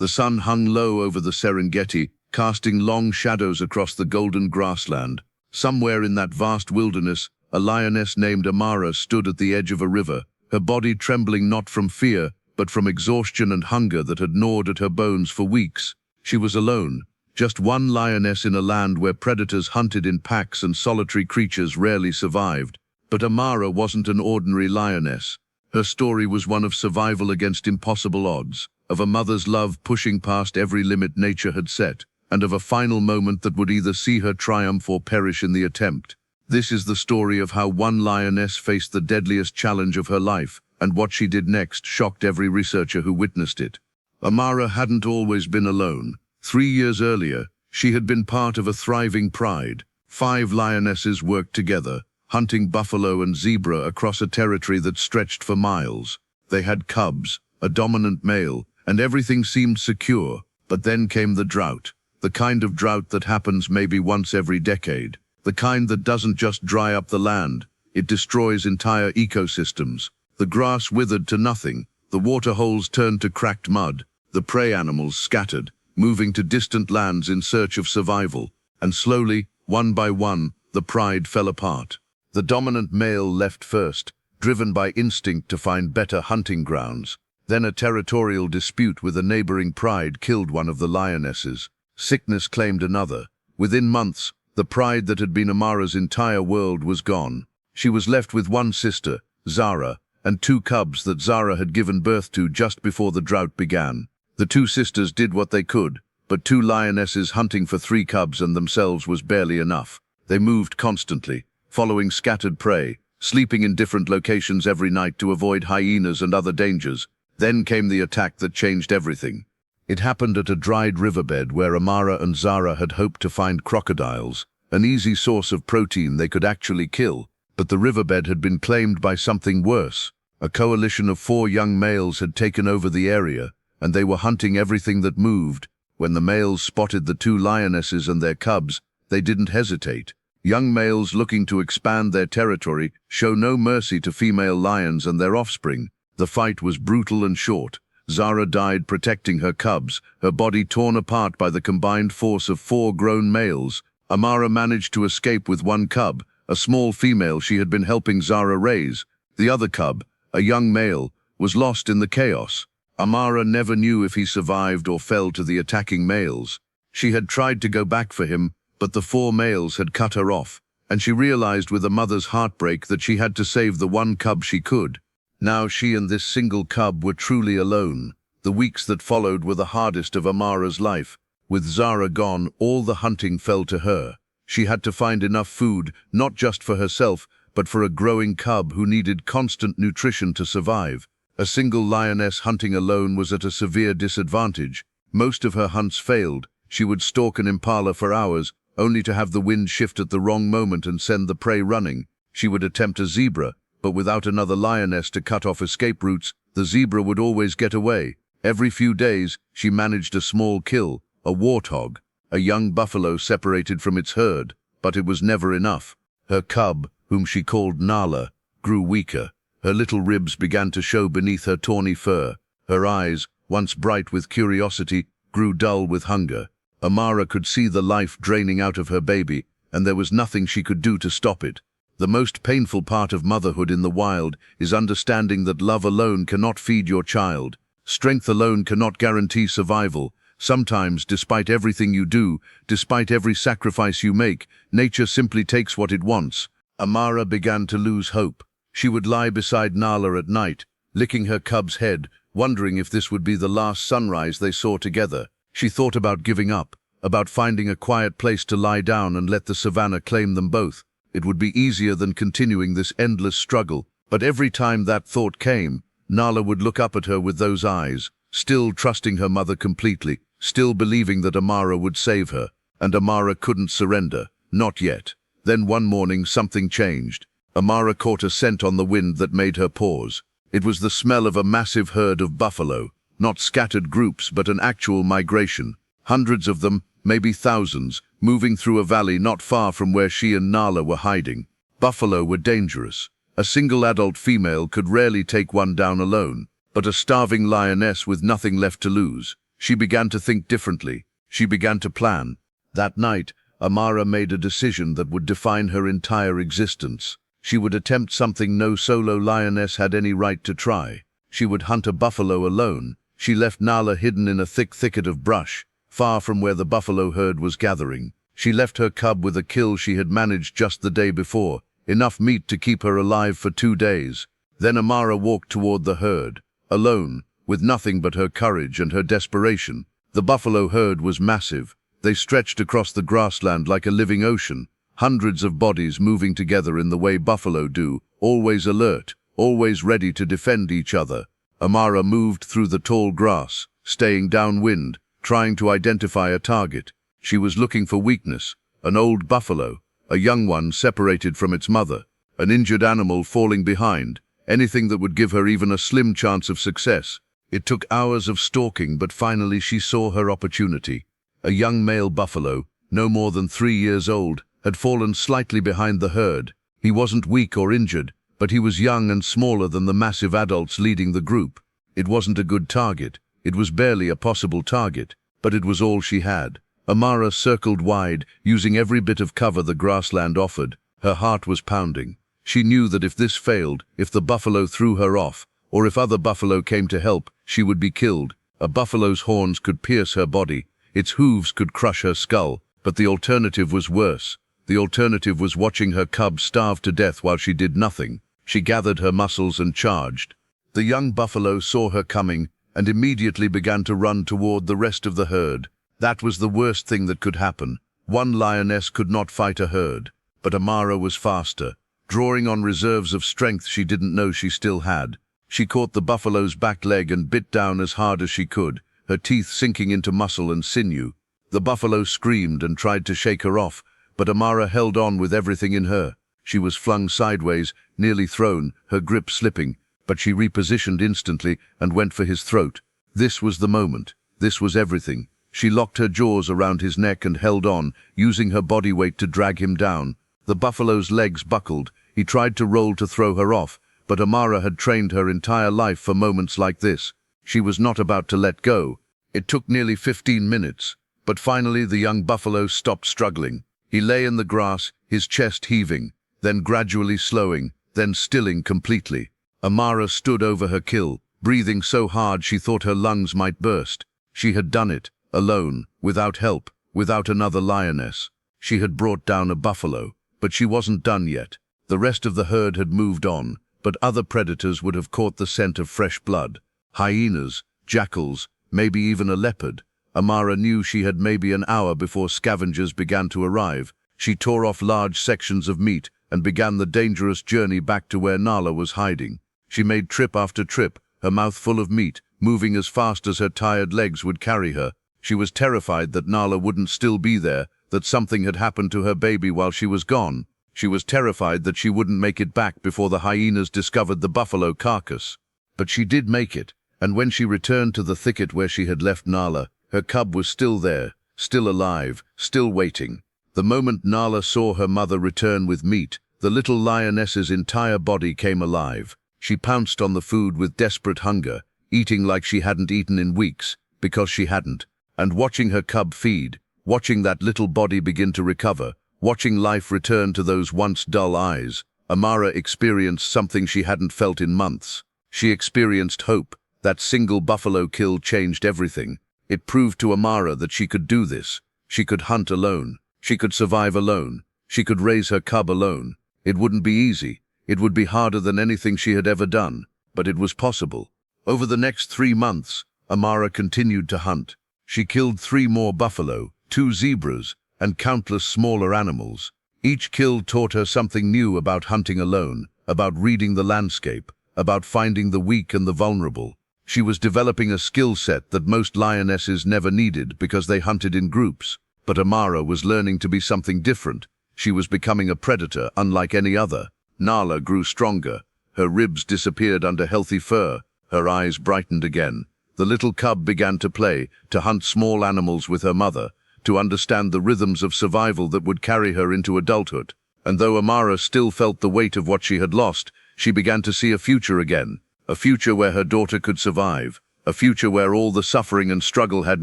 The sun hung low over the Serengeti, casting long shadows across the golden grassland. Somewhere in that vast wilderness, a lioness named Amara stood at the edge of a river, her body trembling not from fear, but from exhaustion and hunger that had gnawed at her bones for weeks. She was alone, just one lioness in a land where predators hunted in packs and solitary creatures rarely survived. But Amara wasn't an ordinary lioness. Her story was one of survival against impossible odds, of a mother's love pushing past every limit nature had set, and of a final moment that would either see her triumph or perish in the attempt. This is the story of how one lioness faced the deadliest challenge of her life, and what she did next shocked every researcher who witnessed it. Amara hadn't always been alone. 3 years earlier, she had been part of a thriving pride. 5 lionesses worked together, hunting buffalo and zebra across a territory that stretched for miles. They had cubs, a dominant male, and everything seemed secure. But then came the drought. The kind of drought that happens maybe once every decade. The kind that doesn't just dry up the land, it destroys entire ecosystems. The grass withered to nothing, the water holes turned to cracked mud, the prey animals scattered, moving to distant lands in search of survival. And slowly, one by one, the pride fell apart. The dominant male left first, driven by instinct to find better hunting grounds. Then a territorial dispute with a neighboring pride killed one of the lionesses. Sickness claimed another. Within months, the pride that had been Amara's entire world was gone. She was left with one sister, Zara, and 2 cubs that Zara had given birth to just before the drought began. The 2 sisters did what they could, but 2 lionesses hunting for 3 cubs and themselves was barely enough. They moved constantly, following scattered prey, sleeping in different locations every night to avoid hyenas and other dangers. Then came the attack that changed everything. It happened at a dried riverbed where Amara and Zara had hoped to find crocodiles, an easy source of protein they could actually kill. But the riverbed had been claimed by something worse. A coalition of 4 young males had taken over the area, and they were hunting everything that moved. When the males spotted the 2 lionesses and their cubs, they didn't hesitate. Young males looking to expand their territory show no mercy to female lions and their offspring. The fight was brutal and short. Zara died protecting her cubs, her body torn apart by the combined force of 4 grown males. Amara managed to escape with 1 cub, a small female she had been helping Zara raise. The other cub, a young male, was lost in the chaos. Amara never knew if he survived or fell to the attacking males. She had tried to go back for him, but the 4 males had cut her off, and she realized with a mother's heartbreak that she had to save the 1 cub she could. Now she and this single cub were truly alone. The weeks that followed were the hardest of Amara's life. With Zara gone, all the hunting fell to her. She had to find enough food, not just for herself, but for a growing cub who needed constant nutrition to survive. A single lioness hunting alone was at a severe disadvantage. Most of her hunts failed. She would stalk an impala for hours, only to have the wind shift at the wrong moment and send the prey running. She would attempt a zebra, but without another lioness to cut off escape routes, the zebra would always get away. Every few days, she managed a small kill, a warthog, a young buffalo separated from its herd, but it was never enough. Her cub, whom she called Nala, grew weaker. Her little ribs began to show beneath her tawny fur. Her eyes, once bright with curiosity, grew dull with hunger. Amara could see the life draining out of her baby, and there was nothing she could do to stop it. The most painful part of motherhood in the wild is understanding that love alone cannot feed your child. Strength alone cannot guarantee survival. Sometimes, despite everything you do, despite every sacrifice you make, nature simply takes what it wants. Amara began to lose hope. She would lie beside Nala at night, licking her cub's head, wondering if this would be the last sunrise they saw together. She thought about giving up, about finding a quiet place to lie down and let the savannah claim them both. It would be easier than continuing this endless struggle. But every time that thought came, Nala would look up at her with those eyes, still trusting her mother completely, still believing that Amara would save her. And Amara couldn't surrender, not yet. Then one morning something changed. Amara caught a scent on the wind that made her pause. It was the smell of a massive herd of buffalo, not scattered groups but an actual migration. Hundreds of them, maybe thousands, moving through a valley not far from where she and Nala were hiding. Buffalo were dangerous. A single adult female could rarely take one down alone, but a starving lioness with nothing left to lose. She began to think differently. She began to plan. That night, Amara made a decision that would define her entire existence. She would attempt something no solo lioness had any right to try. She would hunt a buffalo alone. She left Nala hidden in a thick thicket of brush, far from where the buffalo herd was gathering. She left her cub with a kill she had managed just the day before, enough meat to keep her alive for 2 days. Then Amara walked toward the herd, alone, with nothing but her courage and her desperation. The buffalo herd was massive. They stretched across the grassland like a living ocean, hundreds of bodies moving together in the way buffalo do, always alert, always ready to defend each other. Amara moved through the tall grass, staying downwind, trying to identify a target. She was looking for weakness, an old buffalo, a young one separated from its mother, an injured animal falling behind, anything that would give her even a slim chance of success. It took hours of stalking, but finally she saw her opportunity. A young male buffalo, no more than 3 years old, had fallen slightly behind the herd. He wasn't weak or injured, but he was young and smaller than the massive adults leading the group. It wasn't a good target. It was barely a possible target, but it was all she had. Amara circled wide, using every bit of cover the grassland offered. Her heart was pounding. She knew that if this failed, if the buffalo threw her off, or if other buffalo came to help, she would be killed. A buffalo's horns could pierce her body. Its hooves could crush her skull. But the alternative was worse. The alternative was watching her cub starve to death while she did nothing. She gathered her muscles and charged. The young buffalo saw her coming and immediately began to run toward the rest of the herd. That was the worst thing that could happen. One lioness could not fight a herd. But Amara was faster, drawing on reserves of strength she didn't know she still had. She caught the buffalo's back leg and bit down as hard as she could, her teeth sinking into muscle and sinew. The buffalo screamed and tried to shake her off, but Amara held on with everything in her. She was flung sideways, nearly thrown, her grip slipping, but she repositioned instantly and went for his throat. This was the moment. This was everything. She locked her jaws around his neck and held on, using her body weight to drag him down. The buffalo's legs buckled. He tried to roll to throw her off, but Amara had trained her entire life for moments like this. She was not about to let go. It took nearly 15 minutes, but finally the young buffalo stopped struggling. He lay in the grass, his chest heaving, then gradually slowing, then stilling completely. Amara stood over her kill, breathing so hard she thought her lungs might burst. She had done it, alone, without help, without another lioness. She had brought down a buffalo, but she wasn't done yet. The rest of the herd had moved on, but other predators would have caught the scent of fresh blood. Hyenas, jackals, maybe even a leopard. Amara knew she had maybe an hour before scavengers began to arrive. She tore off large sections of meat and began the dangerous journey back to where Nala was hiding. She made trip after trip, her mouth full of meat, moving as fast as her tired legs would carry her. She was terrified that Nala wouldn't still be there, that something had happened to her baby while she was gone. She was terrified that she wouldn't make it back before the hyenas discovered the buffalo carcass. But she did make it, and when she returned to the thicket where she had left Nala, her cub was still there, still alive, still waiting. The moment Nala saw her mother return with meat, the little lioness's entire body came alive. She pounced on the food with desperate hunger, eating like she hadn't eaten in weeks, because she hadn't. And watching her cub feed, watching that little body begin to recover, watching life return to those once dull eyes, Amara experienced something she hadn't felt in months. She experienced hope. That single buffalo kill changed everything. It proved to Amara that she could do this. She could hunt alone. She could survive alone. She could raise her cub alone. It wouldn't be easy. It would be harder than anything she had ever done, but it was possible. Over the next 3 months, Amara continued to hunt. She killed 3 more buffalo, 2 zebras, and countless smaller animals. Each kill taught her something new about hunting alone, about reading the landscape, about finding the weak and the vulnerable. She was developing a skill set that most lionesses never needed because they hunted in groups. But Amara was learning to be something different. She was becoming a predator unlike any other. Nala grew stronger. Her ribs disappeared under healthy fur. Her eyes brightened again. The little cub began to play, to hunt small animals with her mother, to understand the rhythms of survival that would carry her into adulthood. And though Amara still felt the weight of what she had lost, she began to see a future again, a future where her daughter could survive, a future where all the suffering and struggle had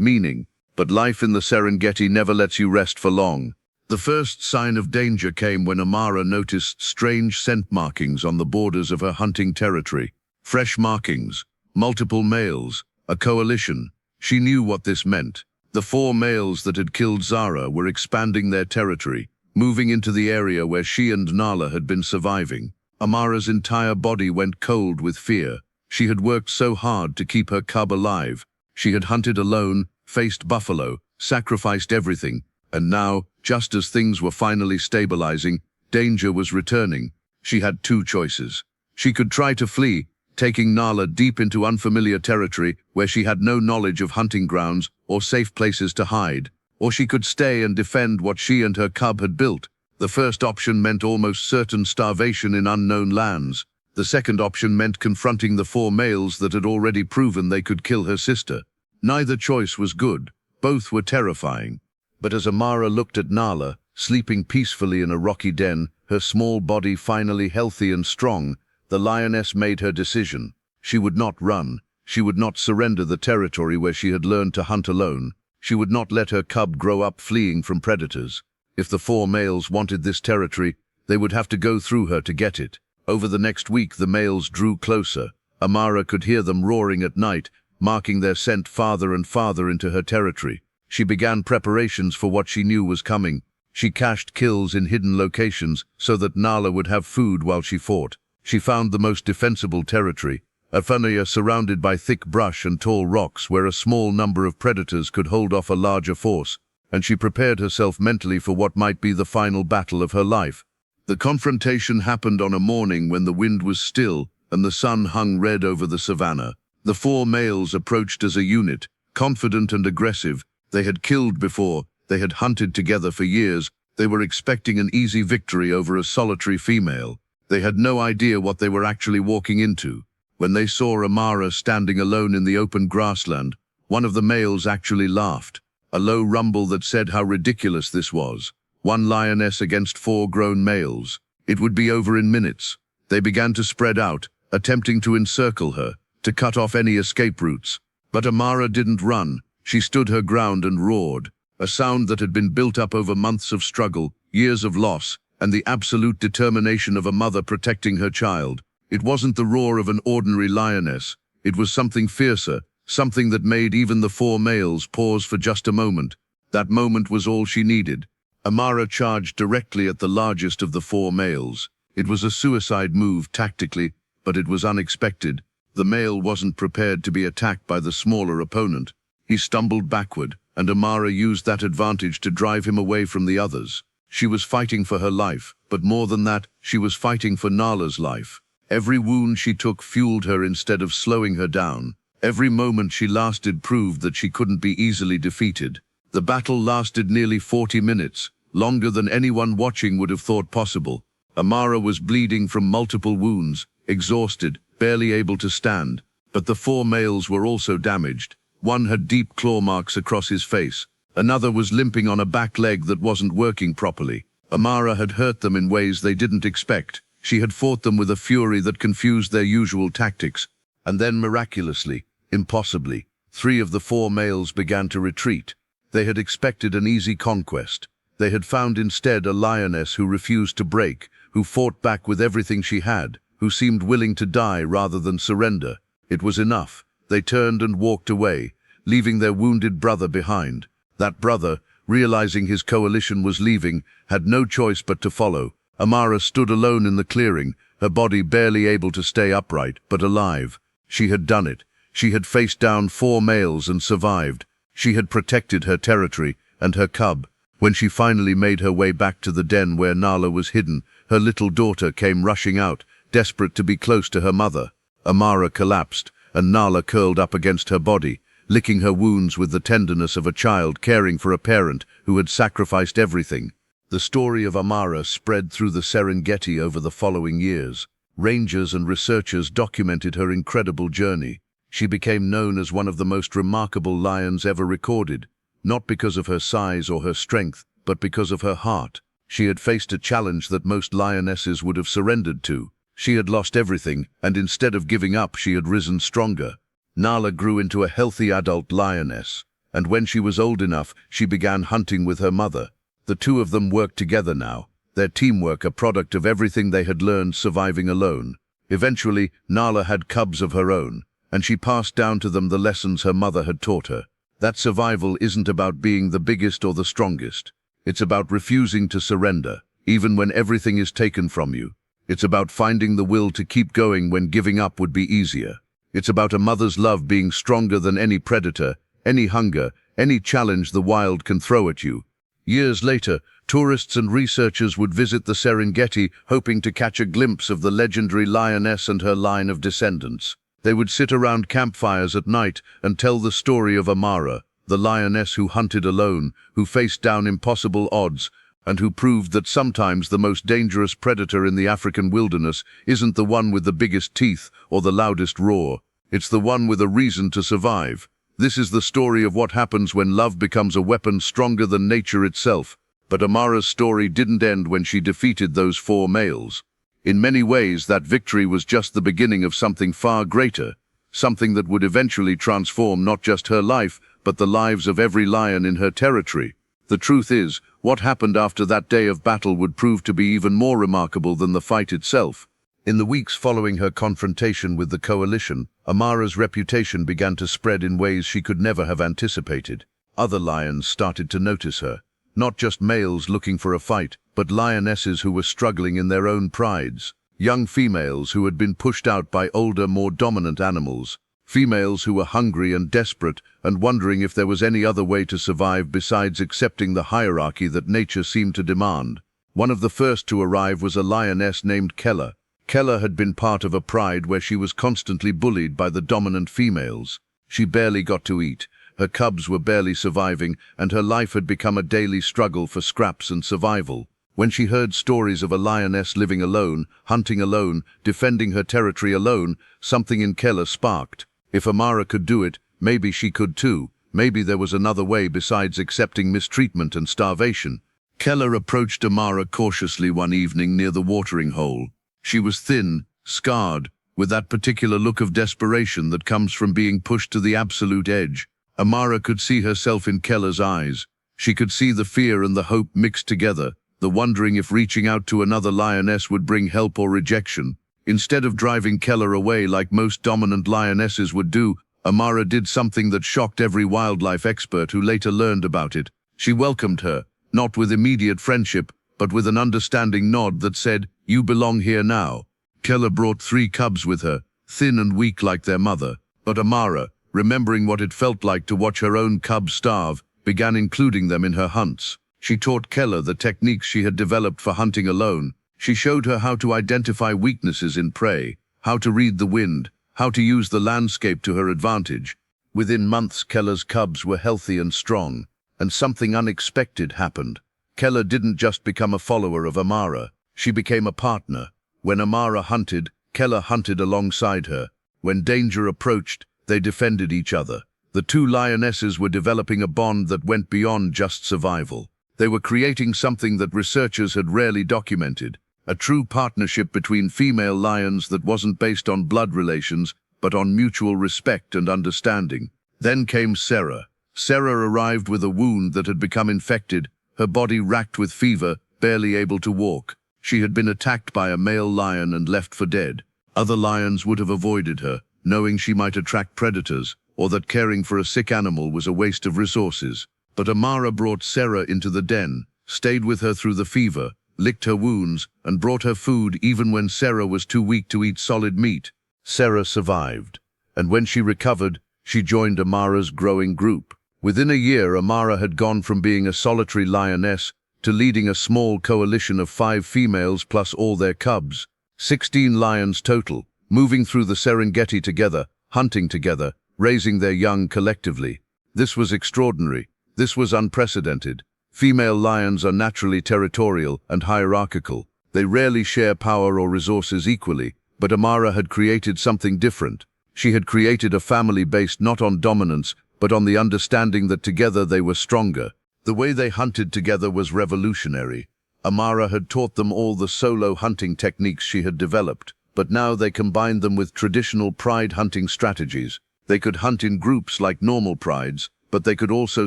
meaning. But life in the Serengeti never lets you rest for long. The first sign of danger came when Amara noticed strange scent markings on the borders of her hunting territory. Fresh markings, multiple males, a coalition. She knew what this meant. The 4 males that had killed Zara were expanding their territory, moving into the area where she and Nala had been surviving. Amara's entire body went cold with fear. She had worked so hard to keep her cub alive. She had hunted alone, faced buffalo, sacrificed everything, and now, just as things were finally stabilizing, danger was returning. She had 2 choices. She could try to flee, taking Nala deep into unfamiliar territory where she had no knowledge of hunting grounds or safe places to hide, or she could stay and defend what she and her cub had built. The first option meant almost certain starvation in unknown lands. The second option meant confronting the 4 males that had already proven they could kill her sister. Neither choice was good. Both were terrifying. But as Amara looked at Nala, sleeping peacefully in a rocky den, her small body finally healthy and strong, the lioness made her decision. She would not run. She would not surrender the territory where she had learned to hunt alone. She would not let her cub grow up fleeing from predators. If the 4 males wanted this territory, they would have to go through her to get it. Over the next week, the males drew closer. Amara could hear them roaring at night, marking their scent farther and farther into her territory. She began preparations for what she knew was coming. She cached kills in hidden locations so that Nala would have food while she fought. She found the most defensible territory, a area surrounded by thick brush and tall rocks where a small number of predators could hold off a larger force, and she prepared herself mentally for what might be the final battle of her life. The confrontation happened on a morning when the wind was still and the sun hung red over the savannah. The 4 males approached as a unit, confident and aggressive. They had killed before, they had hunted together for years, they were expecting an easy victory over a solitary female. They had no idea what they were actually walking into. When they saw Amara standing alone in the open grassland, one of the males actually laughed, a low rumble that said how ridiculous this was. 1 lioness against 4 grown males. It would be over in minutes. They began to spread out, attempting to encircle her, to cut off any escape routes. But Amara didn't run. She stood her ground and roared, a sound that had been built up over months of struggle, years of loss, and the absolute determination of a mother protecting her child. It wasn't the roar of an ordinary lioness. It was something fiercer, something that made even the 4 males pause for just a moment. That moment was all she needed. Amara charged directly at the largest of the 4 males. It was a suicide move tactically, but it was unexpected. The male wasn't prepared to be attacked by the smaller opponent. He stumbled backward, and Amara used that advantage to drive him away from the others. She was fighting for her life, but more than that, she was fighting for Nala's life. Every wound she took fueled her instead of slowing her down. Every moment she lasted proved that she couldn't be easily defeated. The battle lasted nearly 40 minutes, longer than anyone watching would have thought possible. Amara was bleeding from multiple wounds, exhausted, barely able to stand. But the 4 males were also damaged. One had deep claw marks across his face. Another was limping on a back leg that wasn't working properly. Amara had hurt them in ways they didn't expect. She had fought them with a fury that confused their usual tactics. And then miraculously, impossibly, 3 of the 4 males began to retreat. They had expected an easy conquest. They had found instead a lioness who refused to break, who fought back with everything she had, who seemed willing to die rather than surrender. It was enough. They turned and walked away, leaving their wounded brother behind. That brother, realizing his coalition was leaving, had no choice but to follow. Amara stood alone in the clearing, her body barely able to stay upright, but alive. She had done it. She had faced down 4 males and survived. She had protected her territory and her cub. When she finally made her way back to the den where Nala was hidden, her little daughter came rushing out, desperate to be close to her mother. Amara collapsed, and Nala curled up against her body, licking her wounds with the tenderness of a child caring for a parent who had sacrificed everything. The story of Amara spread through the Serengeti over the following years. Rangers and researchers documented her incredible journey. She became known as one of the most remarkable lions ever recorded, not because of her size or her strength, but because of her heart. She had faced a challenge that most lionesses would have surrendered to. She had lost everything, and instead of giving up, she had risen stronger. Nala grew into a healthy adult lioness, and when she was old enough, she began hunting with her mother. The two of them worked together now, their teamwork a product of everything they had learned surviving alone. Eventually, Nala had cubs of her own, and she passed down to them the lessons her mother had taught her. That survival isn't about being the biggest or the strongest. It's about refusing to surrender, even when everything is taken from you. It's about finding the will to keep going when giving up would be easier. It's about a mother's love being stronger than any predator, any hunger, any challenge the wild can throw at you. Years later, tourists and researchers would visit the Serengeti, hoping to catch a glimpse of the legendary lioness and her line of descendants. They would sit around campfires at night and tell the story of Amara, the lioness who hunted alone, who faced down impossible odds, and who proved that sometimes the most dangerous predator in the African wilderness isn't the one with the biggest teeth or the loudest roar. It's the one with a reason to survive. This is the story of what happens when love becomes a weapon stronger than nature itself. But Amara's story didn't end when she defeated those 4 males. In many ways, that victory was just the beginning of something far greater, something that would eventually transform not just her life, but the lives of every lion in her territory. The truth is, what happened after that day of battle would prove to be even more remarkable than the fight itself. In the weeks following her confrontation with the coalition, Amara's reputation began to spread in ways she could never have anticipated. Other lions started to notice her. Not just males looking for a fight, but lionesses who were struggling in their own prides. Young females who had been pushed out by older, more dominant animals. Females who were hungry and desperate and wondering if there was any other way to survive besides accepting the hierarchy that nature seemed to demand. One of the first to arrive was a lioness named Kella. Kella had been part of a pride where she was constantly bullied by the dominant females. She barely got to eat. Her cubs were barely surviving, and her life had become a daily struggle for scraps and survival. When she heard stories of a lioness living alone, hunting alone, defending her territory alone, something in Kella sparked. If Amara could do it, maybe she could too. Maybe there was another way besides accepting mistreatment and starvation. Kella approached Amara cautiously one evening near the watering hole. She was thin, scarred, with that particular look of desperation that comes from being pushed to the absolute edge. Amara could see herself in Kella's eyes. She could see the fear and the hope mixed together, the wondering if reaching out to another lioness would bring help or rejection. Instead of driving Kella away like most dominant lionesses would do, Amara did something that shocked every wildlife expert who later learned about it. She welcomed her, not with immediate friendship, but with an understanding nod that said, "You belong here now." Kella brought 3 cubs with her, thin and weak like their mother, but Amara, remembering what it felt like to watch her own cubs starve, began including them in her hunts. She taught Kella the techniques she had developed for hunting alone. She showed her how to identify weaknesses in prey, how to read the wind, how to use the landscape to her advantage. Within months, Kella's cubs were healthy and strong, and something unexpected happened. Kella didn't just become a follower of Amara, she became a partner. When Amara hunted, Kella hunted alongside her. When danger approached, they defended each other. The 2 lionesses were developing a bond that went beyond just survival. They were creating something that researchers had rarely documented, a true partnership between female lions that wasn't based on blood relations, but on mutual respect and understanding. Then came Sarah. Sarah arrived with a wound that had become infected, her body racked with fever, barely able to walk. She had been attacked by a male lion and left for dead. Other lions would have avoided her, knowing she might attract predators, or that caring for a sick animal was a waste of resources. But Amara brought Sarah into the den, stayed with her through the fever, licked her wounds, and brought her food even when Sarah was too weak to eat solid meat. Sarah survived, and when she recovered, she joined Amara's growing group. Within a year, Amara had gone from being a solitary lioness to leading a small coalition of 5 females plus all their cubs. 16 lions total, moving through the Serengeti together, hunting together, raising their young collectively. This was extraordinary. This was unprecedented. Female lions are naturally territorial and hierarchical. They rarely share power or resources equally, but Amara had created something different. She had created a family based not on dominance, but on the understanding that together they were stronger. The way they hunted together was revolutionary. Amara had taught them all the solo hunting techniques she had developed, but now they combined them with traditional pride hunting strategies. They could hunt in groups like normal prides, but they could also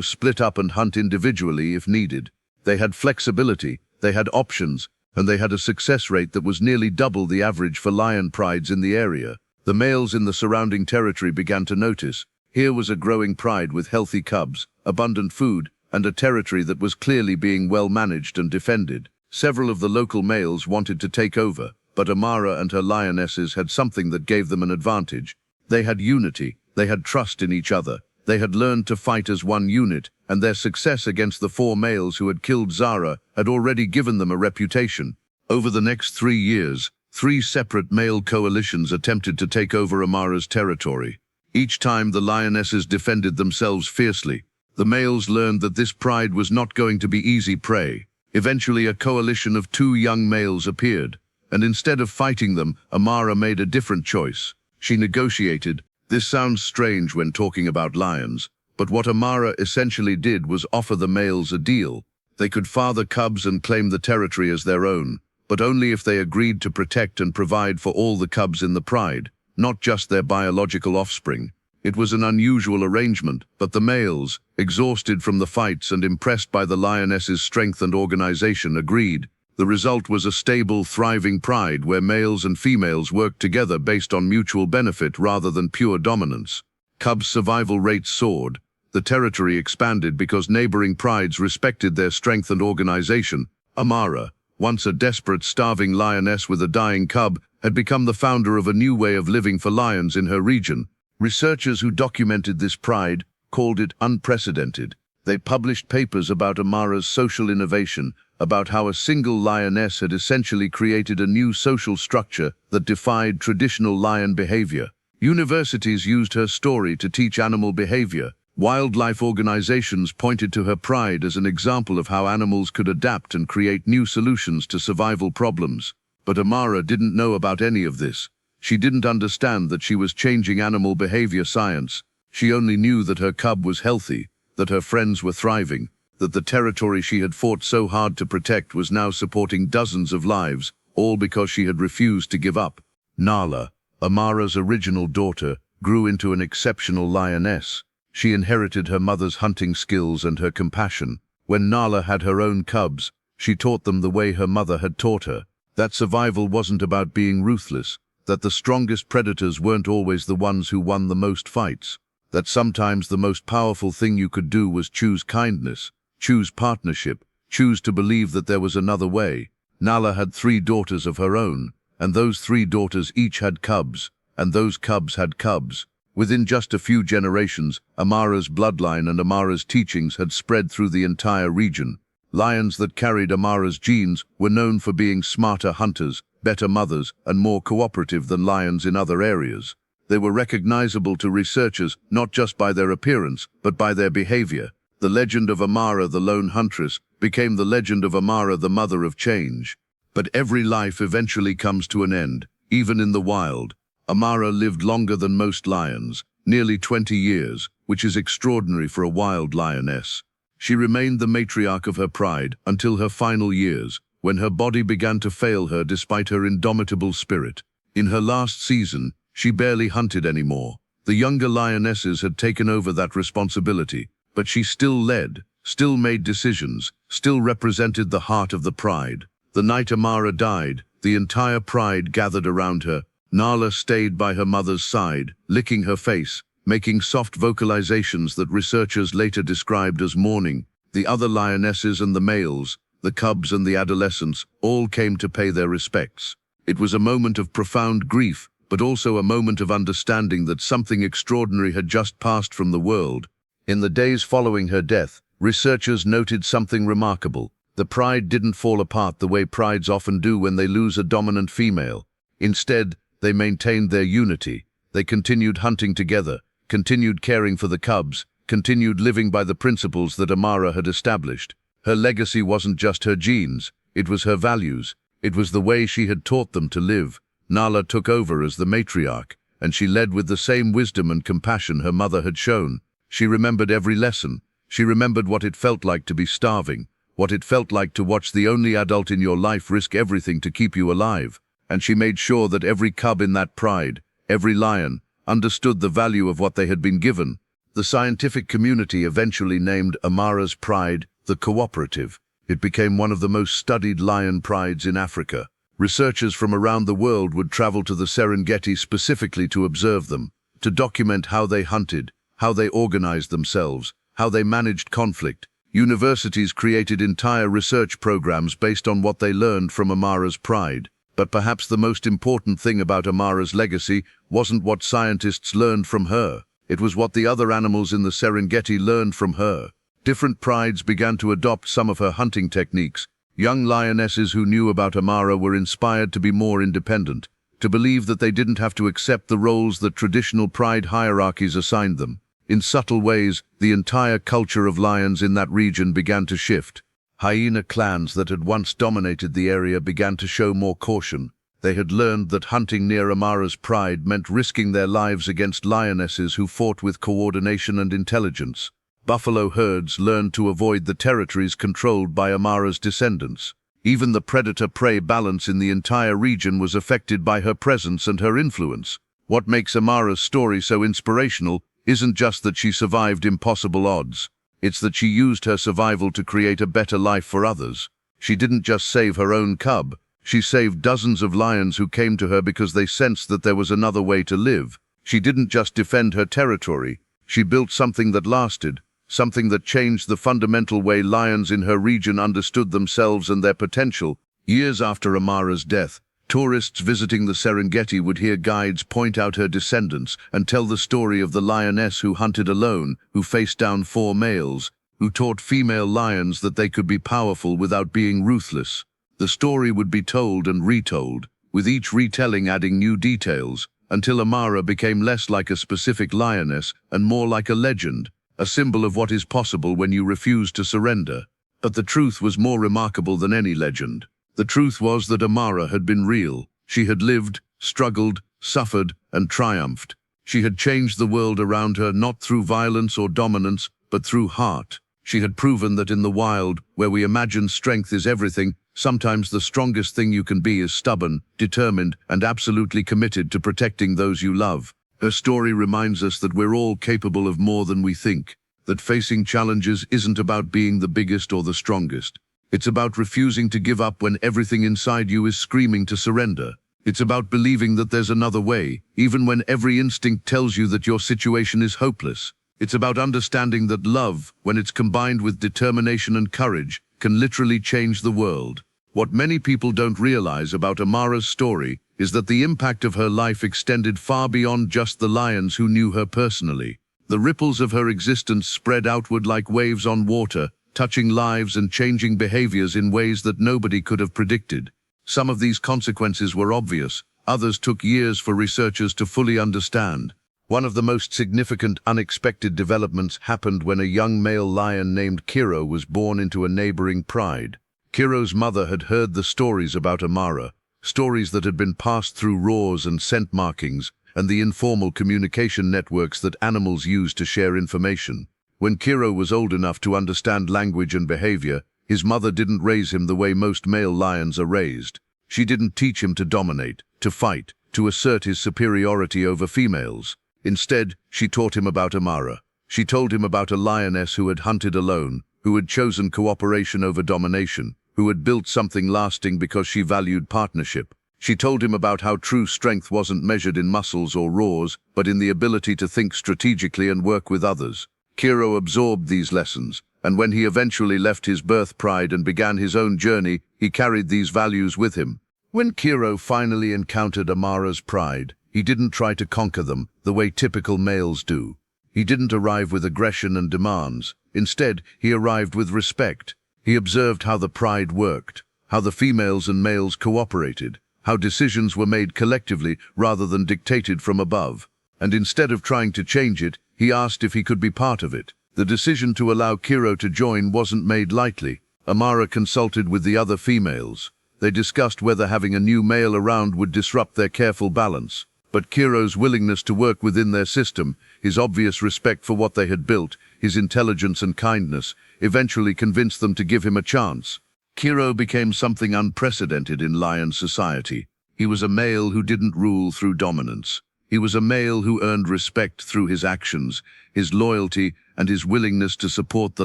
split up and hunt individually if needed. They had flexibility, they had options, and they had a success rate that was nearly double the average for lion prides in the area. The males in the surrounding territory began to notice. Here was a growing pride with healthy cubs, abundant food, and a territory that was clearly being well managed and defended. Several of the local males wanted to take over, but Amara and her lionesses had something that gave them an advantage. They had unity, they had trust in each other, they had learned to fight as one unit, and their success against the 4 males who had killed Zara had already given them a reputation. Over the next 3 years, 3 separate male coalitions attempted to take over Amara's territory. Each time the lionesses defended themselves fiercely. The males learned that this pride was not going to be easy prey. Eventually a coalition of 2 young males appeared, and instead of fighting them, Amara made a different choice. She negotiated. This sounds strange when talking about lions, but what Amara essentially did was offer the males a deal. They could father cubs and claim the territory as their own, but only if they agreed to protect and provide for all the cubs in the pride, not just their biological offspring. It was an unusual arrangement, but the males, exhausted from the fights and impressed by the lioness's strength and organization, agreed. The result was a stable, thriving pride where males and females worked together based on mutual benefit rather than pure dominance. Cubs' survival rates soared. The territory expanded because neighboring prides respected their strength and organization. Amara, once a desperate, starving lioness with a dying cub, had become the founder of a new way of living for lions in her region. Researchers who documented this pride called it unprecedented. They published papers about Amara's social innovation, about how a single lioness had essentially created a new social structure that defied traditional lion behavior. Universities used her story to teach animal behavior. Wildlife organizations pointed to her pride as an example of how animals could adapt and create new solutions to survival problems. But Amara didn't know about any of this. She didn't understand that she was changing animal behavior science. She only knew that her cub was healthy, that her friends were thriving, that the territory she had fought so hard to protect was now supporting dozens of lives, all because she had refused to give up. Nala, Amara's original daughter, grew into an exceptional lioness. She inherited her mother's hunting skills and her compassion. When Nala had her own cubs, she taught them the way her mother had taught her. That survival wasn't about being ruthless, that the strongest predators weren't always the ones who won the most fights, that sometimes the most powerful thing you could do was choose kindness, choose partnership, choose to believe that there was another way. Nala had 3 daughters of her own, and those 3 daughters each had cubs, and those cubs had cubs. Within just a few generations, Amara's bloodline and Amara's teachings had spread through the entire region. Lions that carried Amara's genes were known for being smarter hunters, better mothers, and more cooperative than lions in other areas. They were recognizable to researchers not just by their appearance, but by their behavior. The legend of Amara the lone huntress became the legend of Amara the mother of change. But every life eventually comes to an end, even in the wild. Amara lived longer than most lions, nearly 20 years, which is extraordinary for a wild lioness. She remained the matriarch of her pride until her final years, when her body began to fail her despite her indomitable spirit. In her last season, she barely hunted anymore. The younger lionesses had taken over that responsibility, but she still led, still made decisions, still represented the heart of the pride. The night Amara died, the entire pride gathered around her. Nala stayed by her mother's side, licking her face, making soft vocalizations that researchers later described as mourning. The other lionesses and the males, the cubs and the adolescents, all came to pay their respects. It was a moment of profound grief, but also a moment of understanding that something extraordinary had just passed from the world. In the days following her death, researchers noted something remarkable. The pride didn't fall apart the way prides often do when they lose a dominant female. Instead, they maintained their unity. They continued hunting together, continued caring for the cubs, continued living by the principles that Amara had established. Her legacy wasn't just her genes, it was her values. It was the way she had taught them to live. Nala took over as the matriarch, and she led with the same wisdom and compassion her mother had shown. She remembered every lesson. She remembered what it felt like to be starving, what it felt like to watch the only adult in your life risk everything to keep you alive. And she made sure that every cub in that pride, every lion, understood the value of what they had been given. The scientific community eventually named Amara's pride the cooperative. It became one of the most studied lion prides in Africa. Researchers from around the world would travel to the Serengeti specifically to observe them, to document how they hunted, how they organized themselves, how they managed conflict. Universities created entire research programs based on what they learned from Amara's pride. But perhaps the most important thing about Amara's legacy wasn't what scientists learned from her. It was what the other animals in the Serengeti learned from her. Different prides began to adopt some of her hunting techniques. Young lionesses who knew about Amara were inspired to be more independent, to believe that they didn't have to accept the roles that traditional pride hierarchies assigned them. In subtle ways, the entire culture of lions in that region began to shift. Hyena clans that had once dominated the area began to show more caution. They had learned that hunting near Amara's pride meant risking their lives against lionesses who fought with coordination and intelligence. Buffalo herds learned to avoid the territories controlled by Amara's descendants. Even the predator-prey balance in the entire region was affected by her presence and her influence. What makes Amara's story so inspirational isn't just that she survived impossible odds. It's that she used her survival to create a better life for others. She didn't just save her own cub. She saved dozens of lions who came to her because they sensed that there was another way to live. She didn't just defend her territory. She built something that lasted, something that changed the fundamental way lions in her region understood themselves and their potential. Years after Amara's death, tourists visiting the Serengeti would hear guides point out her descendants and tell the story of the lioness who hunted alone, who faced down 4 males, who taught female lions that they could be powerful without being ruthless. The story would be told and retold, with each retelling adding new details, until Amara became less like a specific lioness and more like a legend, a symbol of what is possible when you refuse to surrender. But the truth was more remarkable than any legend. The truth was that Amara had been real. She had lived, struggled, suffered, and triumphed. She had changed the world around her not through violence or dominance, but through heart. She had proven that in the wild, where we imagine strength is everything, sometimes the strongest thing you can be is stubborn, determined, and absolutely committed to protecting those you love. Her story reminds us that we're all capable of more than we think, that facing challenges isn't about being the biggest or the strongest. It's about refusing to give up when everything inside you is screaming to surrender. It's about believing that there's another way, even when every instinct tells you that your situation is hopeless. It's about understanding that love, when it's combined with determination and courage, can literally change the world. What many people don't realize about Amara's story is that the impact of her life extended far beyond just the lions who knew her personally. The ripples of her existence spread outward like waves on water, touching lives and changing behaviors in ways that nobody could have predicted. Some of these consequences were obvious, others took years for researchers to fully understand. One of the most significant unexpected developments happened when a young male lion named Kiro was born into a neighboring pride. Kiro's mother had heard the stories about Amara, stories that had been passed through roars and scent markings, and the informal communication networks that animals use to share information. When Kiro was old enough to understand language and behavior, his mother didn't raise him the way most male lions are raised. She didn't teach him to dominate, to fight, to assert his superiority over females. Instead, she taught him about Amara. She told him about a lioness who had hunted alone, who had chosen cooperation over domination, who had built something lasting because she valued partnership. She told him about how true strength wasn't measured in muscles or roars, but in the ability to think strategically and work with others. Kiro absorbed these lessons, and when he eventually left his birth pride and began his own journey, he carried these values with him. When Kiro finally encountered Amara's pride, he didn't try to conquer them the way typical males do. He didn't arrive with aggression and demands. Instead, he arrived with respect. He observed how the pride worked, how the females and males cooperated, how decisions were made collectively rather than dictated from above. And instead of trying to change it, he asked if he could be part of it. The decision to allow Kiro to join wasn't made lightly. Amara consulted with the other females. They discussed whether having a new male around would disrupt their careful balance. But Kiro's willingness to work within their system, his obvious respect for what they had built, his intelligence and kindness, eventually convinced them to give him a chance. Kiro became something unprecedented in lion society. He was a male who didn't rule through dominance. He was a male who earned respect through his actions, his loyalty, and his willingness to support the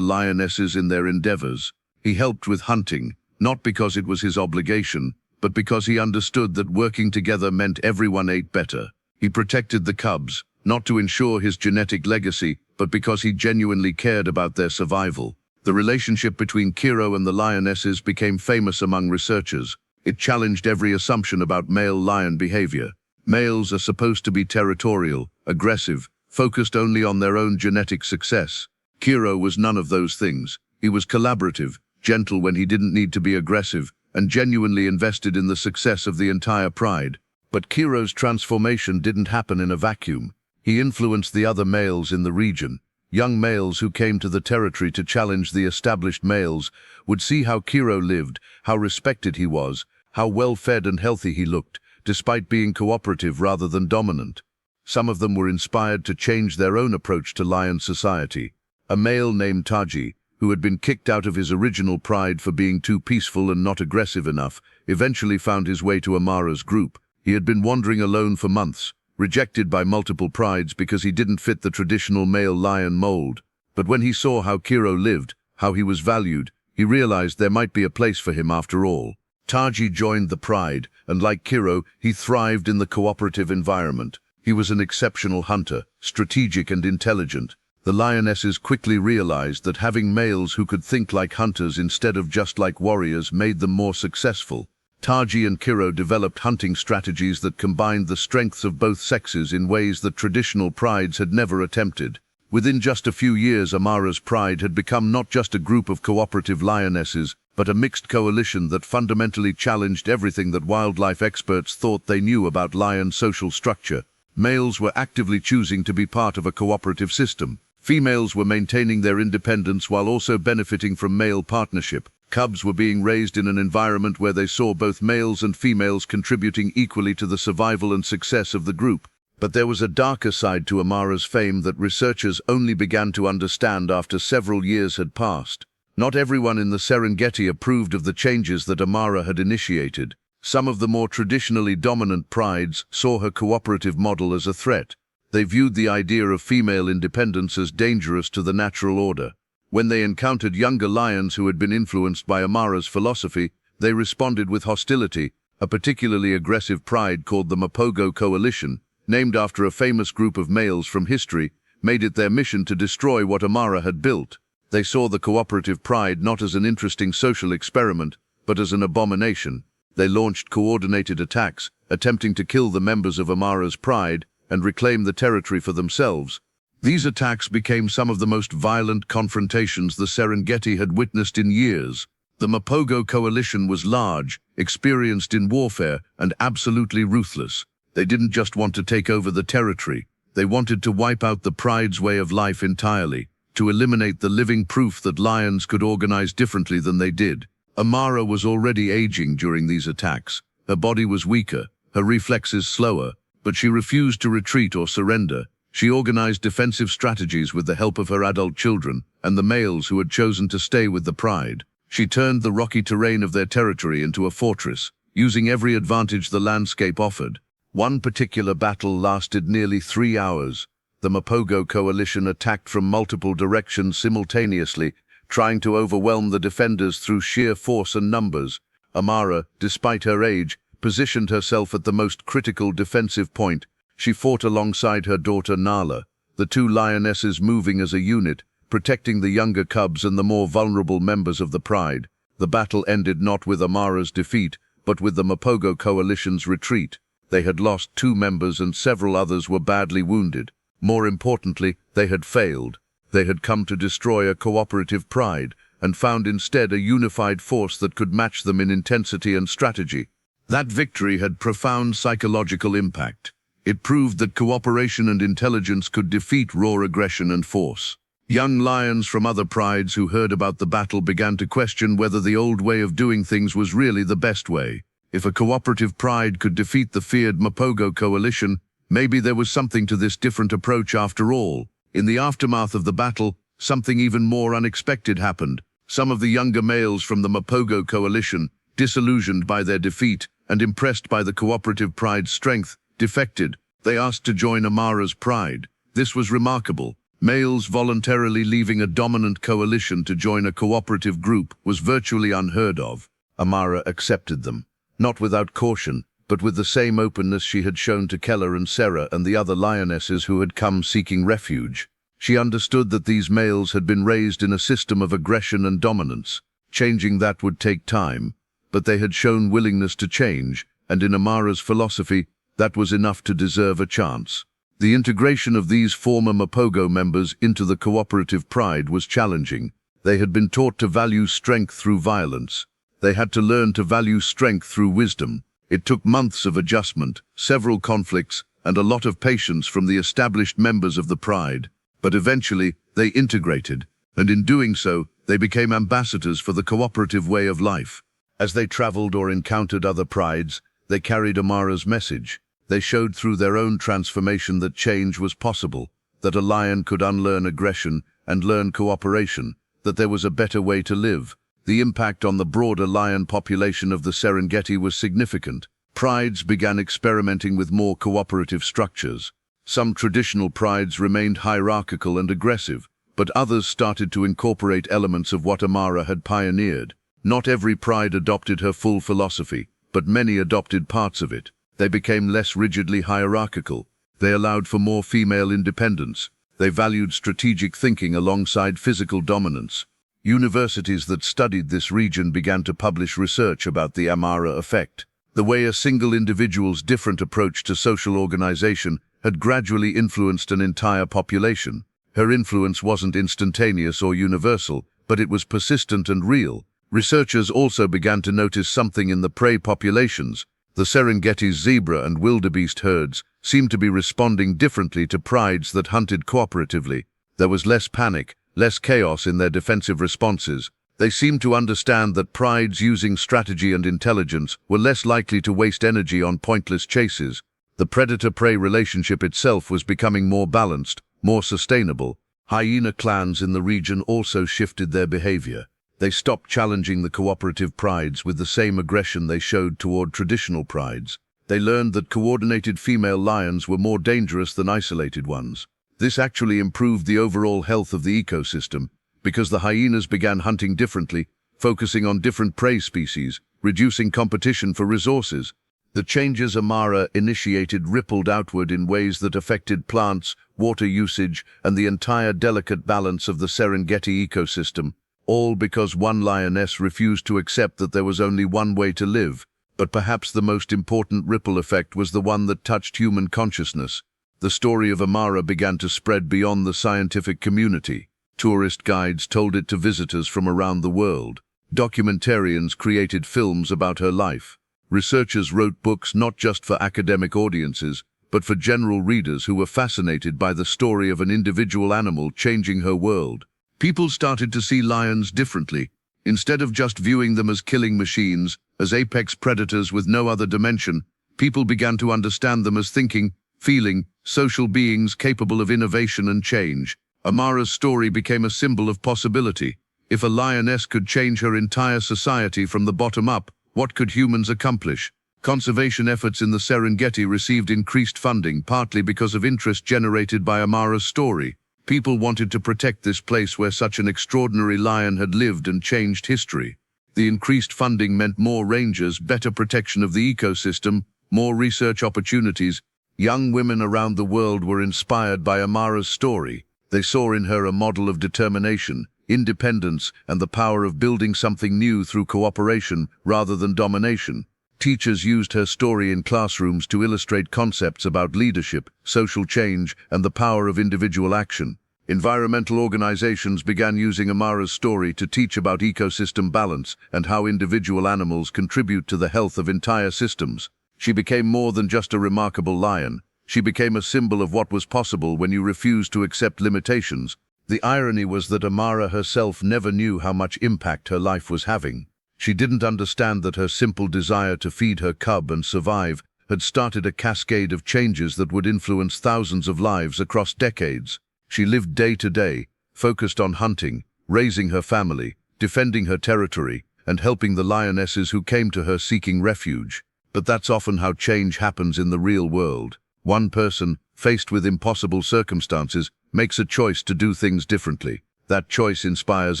lionesses in their endeavors. He helped with hunting, not because it was his obligation, but because he understood that working together meant everyone ate better. He protected the cubs, not to ensure his genetic legacy, but because he genuinely cared about their survival. The relationship between Kiro and the lionesses became famous among researchers. It challenged every assumption about male lion behavior. Males are supposed to be territorial, aggressive, focused only on their own genetic success. Kiro was none of those things. He was collaborative, gentle when he didn't need to be aggressive, and genuinely invested in the success of the entire pride. But Kiro's transformation didn't happen in a vacuum. He influenced the other males in the region. Young males who came to the territory to challenge the established males would see how Kiro lived, how respected he was, how well-fed and healthy he looked, despite being cooperative rather than dominant. Some of them were inspired to change their own approach to lion society. A male named Taji, who had been kicked out of his original pride for being too peaceful and not aggressive enough, eventually found his way to Amara's group. He had been wandering alone for months, rejected by multiple prides because he didn't fit the traditional male lion mold. But when he saw how Kiro lived, how he was valued, he realized there might be a place for him after all. Taji joined the pride, and like Kiro, he thrived in the cooperative environment. He was an exceptional hunter, strategic and intelligent. The lionesses quickly realized that having males who could think like hunters instead of just like warriors made them more successful. Taji and Kiro developed hunting strategies that combined the strengths of both sexes in ways that traditional prides had never attempted. Within just a few years, Amara's pride had become not just a group of cooperative lionesses, but a mixed coalition that fundamentally challenged everything that wildlife experts thought they knew about lion social structure. Males were actively choosing to be part of a cooperative system. Females were maintaining their independence while also benefiting from male partnership. Cubs were being raised in an environment where they saw both males and females contributing equally to the survival and success of the group. But there was a darker side to Amara's fame that researchers only began to understand after several years had passed. Not everyone in the Serengeti approved of the changes that Amara had initiated. Some of the more traditionally dominant prides saw her cooperative model as a threat. They viewed the idea of female independence as dangerous to the natural order. When they encountered younger lions who had been influenced by Amara's philosophy, they responded with hostility. A particularly aggressive pride called the Mapogo Coalition, named after a famous group of males from history, made it their mission to destroy what Amara had built. They saw the cooperative pride not as an interesting social experiment, but as an abomination. They launched coordinated attacks, attempting to kill the members of Amara's pride and reclaim the territory for themselves. These attacks became some of the most violent confrontations the Serengeti had witnessed in years. The Mapogo Coalition was large, experienced in warfare, and absolutely ruthless. They didn't just want to take over the territory. They wanted to wipe out the pride's way of life entirely, to eliminate the living proof that lions could organize differently than they did. Amara was already aging during these attacks. Her body was weaker, her reflexes slower, but she refused to retreat or surrender. She organized defensive strategies with the help of her adult children and the males who had chosen to stay with the pride. She turned the rocky terrain of their territory into a fortress, using every advantage the landscape offered. One particular battle lasted nearly 3 hours. The Mapogo Coalition attacked from multiple directions simultaneously, trying to overwhelm the defenders through sheer force and numbers. Amara, despite her age, positioned herself at the most critical defensive point. She fought alongside her daughter Nala, the two lionesses moving as a unit, protecting the younger cubs and the more vulnerable members of the pride. The battle ended not with Amara's defeat, but with the Mapogo Coalition's retreat. They had lost 2 members and several others were badly wounded. More importantly, they had failed. They had come to destroy a cooperative pride and found instead a unified force that could match them in intensity and strategy. That victory had profound psychological impact. It proved that cooperation and intelligence could defeat raw aggression and force. Young lions from other prides who heard about the battle began to question whether the old way of doing things was really the best way. If a cooperative pride could defeat the feared Mapogo Coalition, maybe there was something to this different approach after all. In the aftermath of the battle, something even more unexpected happened. Some of the younger males from the Mapogo Coalition, disillusioned by their defeat and impressed by the cooperative pride's strength, defected. They asked to join Amara's pride. This was remarkable. Males voluntarily leaving a dominant coalition to join a cooperative group was virtually unheard of. Amara accepted them, not without caution, but with the same openness she had shown to Keller and Sarah and the other lionesses who had come seeking refuge. She understood that these males had been raised in a system of aggression and dominance. Changing that would take time, but they had shown willingness to change, and in Amara's philosophy, that was enough to deserve a chance. The integration of these former Mapogo members into the cooperative pride was challenging. They had been taught to value strength through violence. They had to learn to value strength through wisdom. It took months of adjustment, several conflicts, and a lot of patience from the established members of the pride. But eventually, they integrated, and in doing so, they became ambassadors for the cooperative way of life. As they traveled or encountered other prides, they carried Amara's message. They showed through their own transformation that change was possible, that a lion could unlearn aggression and learn cooperation, that there was a better way to live. The impact on the broader lion population of the Serengeti was significant. Prides began experimenting with more cooperative structures. Some traditional prides remained hierarchical and aggressive, but others started to incorporate elements of what Amara had pioneered. Not every pride adopted her full philosophy, but many adopted parts of it. They became less rigidly hierarchical. They allowed for more female independence. They valued strategic thinking alongside physical dominance. Universities that studied this region began to publish research about the Amara effect. The way a single individual's different approach to social organization had gradually influenced an entire population. Her influence wasn't instantaneous or universal, but it was persistent and real. Researchers also began to notice something in the prey populations. The Serengeti's zebra and wildebeest herds seemed to be responding differently to prides that hunted cooperatively. There was less panic, less chaos in their defensive responses. They seemed to understand that prides using strategy and intelligence were less likely to waste energy on pointless chases. The predator-prey relationship itself was becoming more balanced, more sustainable. Hyena clans in the region also shifted their behavior. They stopped challenging the cooperative prides with the same aggression they showed toward traditional prides. They learned that coordinated female lions were more dangerous than isolated ones. This actually improved the overall health of the ecosystem, because the hyenas began hunting differently, focusing on different prey species, reducing competition for resources. The changes Amara initiated rippled outward in ways that affected plants, water usage, and the entire delicate balance of the Serengeti ecosystem. All because one lioness refused to accept that there was only one way to live. But perhaps the most important ripple effect was the one that touched human consciousness. The story of Amara began to spread beyond the scientific community. Tourist guides told it to visitors from around the world. Documentarians created films about her life. Researchers wrote books not just for academic audiences, but for general readers who were fascinated by the story of an individual animal changing her world. People started to see lions differently. Instead of just viewing them as killing machines, as apex predators with no other dimension, people began to understand them as thinking, feeling, social beings capable of innovation and change. Amara's story became a symbol of possibility. If a lioness could change her entire society from the bottom up, what could humans accomplish? Conservation efforts in the Serengeti received increased funding, partly because of interest generated by Amara's story. People wanted to protect this place where such an extraordinary lion had lived and changed history. The increased funding meant more rangers, better protection of the ecosystem, more research opportunities. Young women around the world were inspired by Amara's story. They saw in her a model of determination, independence, and the power of building something new through cooperation rather than domination. Teachers used her story in classrooms to illustrate concepts about leadership, social change, and the power of individual action. Environmental organizations began using Amara's story to teach about ecosystem balance and how individual animals contribute to the health of entire systems. She became more than just a remarkable lion. She became a symbol of what was possible when you refused to accept limitations. The irony was that Amara herself never knew how much impact her life was having. She didn't understand that her simple desire to feed her cub and survive had started a cascade of changes that would influence thousands of lives across decades. She lived day to day, focused on hunting, raising her family, defending her territory, and helping the lionesses who came to her seeking refuge. But that's often how change happens in the real world. One person, faced with impossible circumstances, makes a choice to do things differently. That choice inspires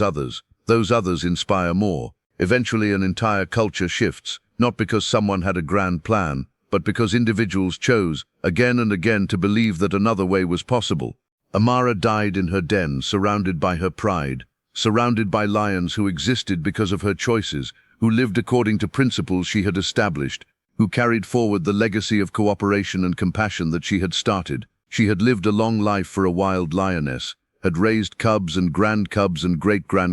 others. Those others inspire more. Eventually an entire culture shifts, not because someone had a grand plan, but because individuals chose, again and again, to believe that another way was possible. Amara died in her den, surrounded by her pride, surrounded by lions who existed because of her choices, who lived according to principles she had established, who carried forward the legacy of cooperation and compassion that she had started. She had lived a long life for a wild lioness, had raised cubs and great-grand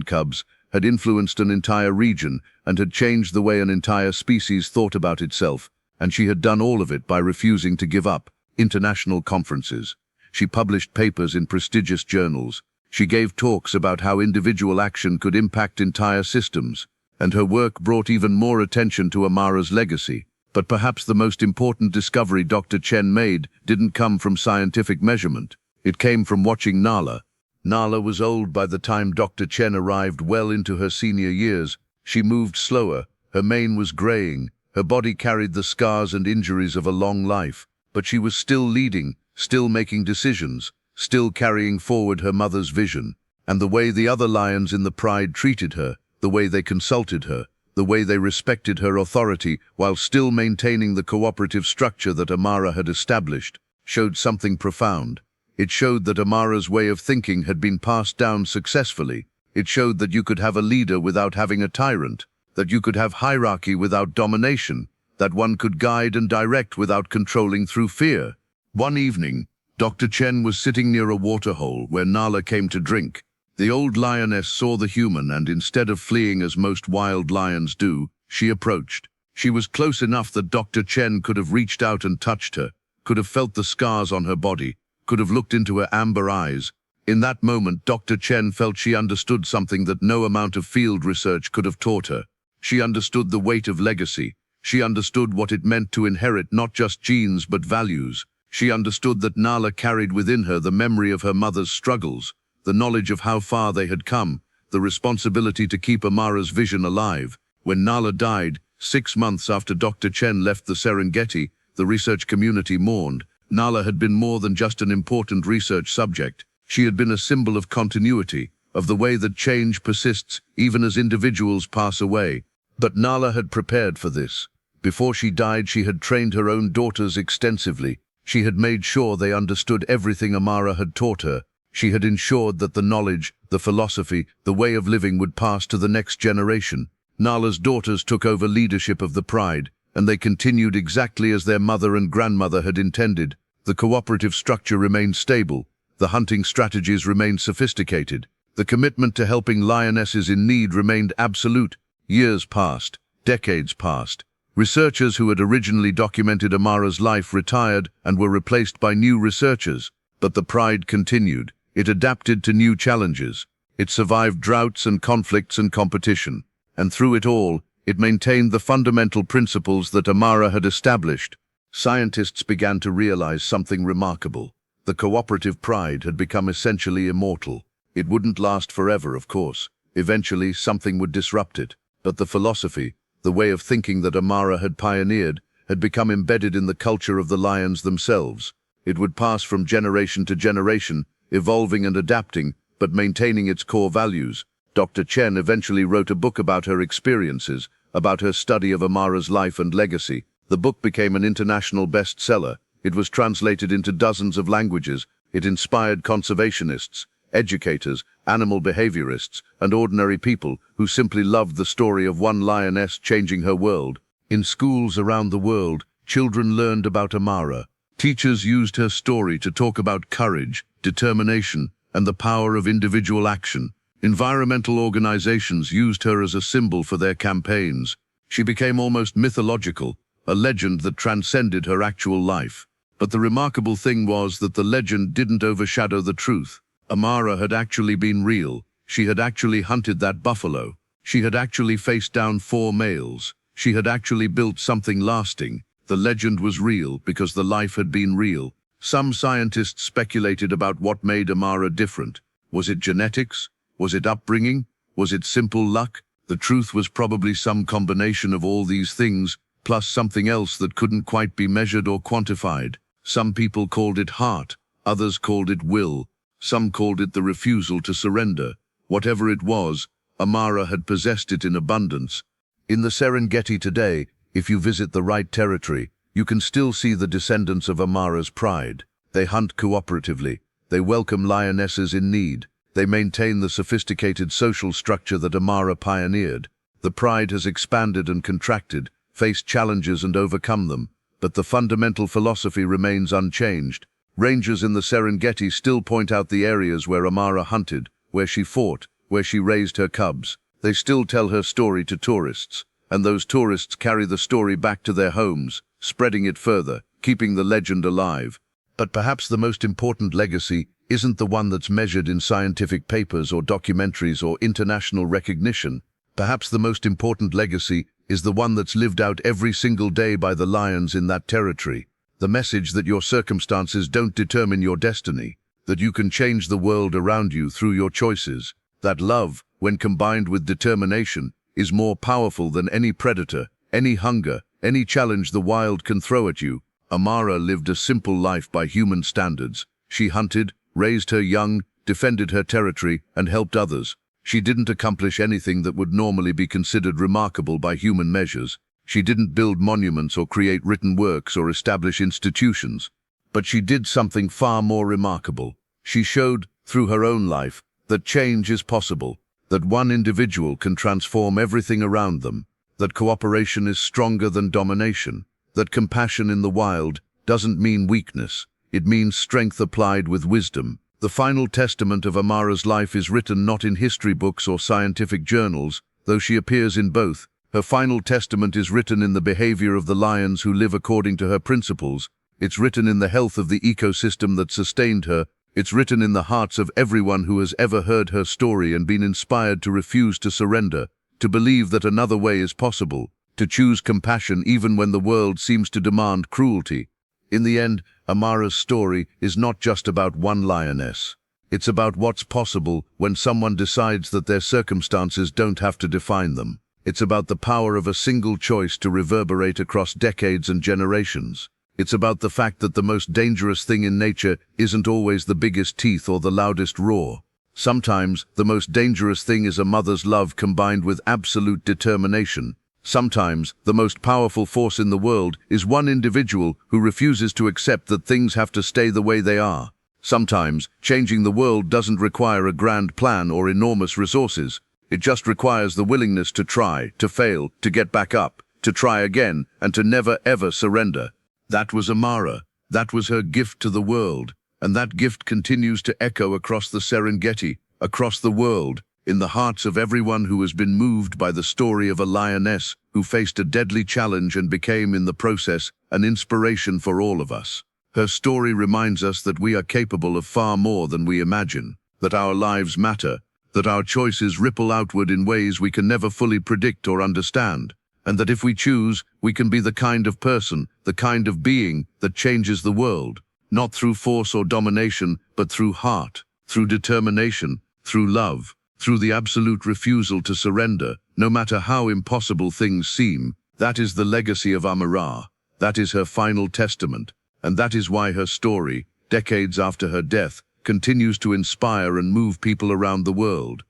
cubs, had influenced an entire region, and had changed the way an entire species thought about itself. And she had done all of it by refusing to give up. International conferences. She published papers in prestigious journals. She gave talks about how individual action could impact entire systems. And her work brought even more attention to Amara's legacy. But perhaps the most important discovery Dr. Chen made didn't come from scientific measurement. It came from watching Nala. Nala was old by the time Dr. Chen arrived, well into her senior years. She moved slower. Her mane was graying. Her body carried the scars and injuries of a long life, but she was still leading, still making decisions, still carrying forward her mother's vision. And the way the other lions in the pride treated her, the way they consulted her, the way they respected her authority while still maintaining the cooperative structure that Amara had established, showed something profound. It showed that Amara's way of thinking had been passed down successfully. It showed that you could have a leader without having a tyrant, that you could have hierarchy without domination, that one could guide and direct without controlling through fear. One evening, Dr. Chen was sitting near a waterhole where Nala came to drink. The old lioness saw the human, and instead of fleeing as most wild lions do, she approached. She was close enough that Dr. Chen could have reached out and touched her, could have felt the scars on her body, could have looked into her amber eyes. In that moment, Dr. Chen felt she understood something that no amount of field research could have taught her. She understood the weight of legacy. She understood what it meant to inherit not just genes but values. She understood that Nala carried within her the memory of her mother's struggles, the knowledge of how far they had come, the responsibility to keep Amara's vision alive. When Nala died, 6 months after Dr. Chen left the Serengeti, the research community mourned. Nala had been more than just an important research subject. She had been a symbol of continuity, of the way that change persists even as individuals pass away. But Nala had prepared for this. Before she died, she had trained her own daughters extensively. She had made sure they understood everything Amara had taught her. She had ensured that the knowledge, the philosophy, the way of living would pass to the next generation. Nala's daughters took over leadership of the pride, and they continued exactly as their mother and grandmother had intended. The cooperative structure remained stable. The hunting strategies remained sophisticated. The commitment to helping lionesses in need remained absolute. Years passed. Decades passed. Researchers who had originally documented Amara's life retired and were replaced by new researchers. But the pride continued. It adapted to new challenges. It survived droughts and conflicts and competition. And through it all, it maintained the fundamental principles that Amara had established. Scientists began to realize something remarkable. The cooperative pride had become essentially immortal. It wouldn't last forever, of course. Eventually, something would disrupt it. But the philosophy, the way of thinking that Amara had pioneered, had become embedded in the culture of the lions themselves. It would pass from generation to generation, evolving and adapting, but maintaining its core values. Dr. Chen eventually wrote a book about her experiences, about her study of Amara's life and legacy. The book became an international bestseller. It was translated into dozens of languages. It inspired conservationists, educators, animal behaviorists, and ordinary people who simply loved the story of one lioness changing her world. In schools around the world, children learned about Amara. Teachers used her story to talk about courage, determination, and the power of individual action. Environmental organizations used her as a symbol for their campaigns. She became almost mythological, a legend that transcended her actual life. But the remarkable thing was that the legend didn't overshadow the truth. Amara had actually been real. She had actually hunted that buffalo. She had actually faced down 4 males. She had actually built something lasting. The legend was real because the life had been real. Some scientists speculated about what made Amara different. Was it genetics? Was it upbringing? Was it simple luck? The truth was probably some combination of all these things, plus something else that couldn't quite be measured or quantified. Some people called it heart, others called it will, some called it the refusal to surrender. Whatever it was, Amara had possessed it in abundance. In the Serengeti today, if you visit the right territory, you can still see the descendants of Amara's pride. They hunt cooperatively. They welcome lionesses in need. They maintain the sophisticated social structure that Amara pioneered. The pride has expanded and contracted, faced challenges and overcome them, but the fundamental philosophy remains unchanged. Rangers in the Serengeti still point out the areas where Amara hunted, where she fought, where she raised her cubs. They still tell her story to tourists, and those tourists carry the story back to their homes, spreading it further, keeping the legend alive. But perhaps the most important legacy isn't the one that's measured in scientific papers or documentaries or international recognition. Perhaps the most important legacy is the one that's lived out every single day by the lions in that territory. The message that your circumstances don't determine your destiny, that you can change the world around you through your choices, that love, when combined with determination, is more powerful than any predator, any hunger, any challenge the wild can throw at you. Amara lived a simple life by human standards. She hunted, raised her young, defended her territory, and helped others. She didn't accomplish anything that would normally be considered remarkable by human measures. She didn't build monuments or create written works or establish institutions. But she did something far more remarkable. She showed, through her own life, that change is possible, that one individual can transform everything around them, that cooperation is stronger than domination, that compassion in the wild doesn't mean weakness, it means strength applied with wisdom. The final testament of Amara's life is written not in history books or scientific journals, though she appears in both. Her final testament is written in the behavior of the lions who live according to her principles. It's written in the health of the ecosystem that sustained her. It's written in the hearts of everyone who has ever heard her story and been inspired to refuse to surrender, to believe that another way is possible, to choose compassion even when the world seems to demand cruelty. In the end, Amara's story is not just about one lioness. It's about what's possible when someone decides that their circumstances don't have to define them. It's about the power of a single choice to reverberate across decades and generations. It's about the fact that the most dangerous thing in nature isn't always the biggest teeth or the loudest roar. Sometimes, the most dangerous thing is a mother's love combined with absolute determination. Sometimes, the most powerful force in the world is one individual who refuses to accept that things have to stay the way they are. Sometimes, changing the world doesn't require a grand plan or enormous resources. It just requires the willingness to try, to fail, to get back up, to try again, and to never ever surrender. That was Amara. That was her gift to the world. And that gift continues to echo across the Serengeti, across the world, in the hearts of everyone who has been moved by the story of a lioness who faced a deadly challenge and became, in the process, an inspiration for all of us. Her story reminds us that we are capable of far more than we imagine, that our lives matter, that our choices ripple outward in ways we can never fully predict or understand, and that if we choose, we can be the kind of person, the kind of being that changes the world, not through force or domination, but through heart, through determination, through love, through the absolute refusal to surrender, no matter how impossible things seem. That is the legacy of Amara. That is her final testament, and that is why her story, decades after her death, continues to inspire and move people around the world.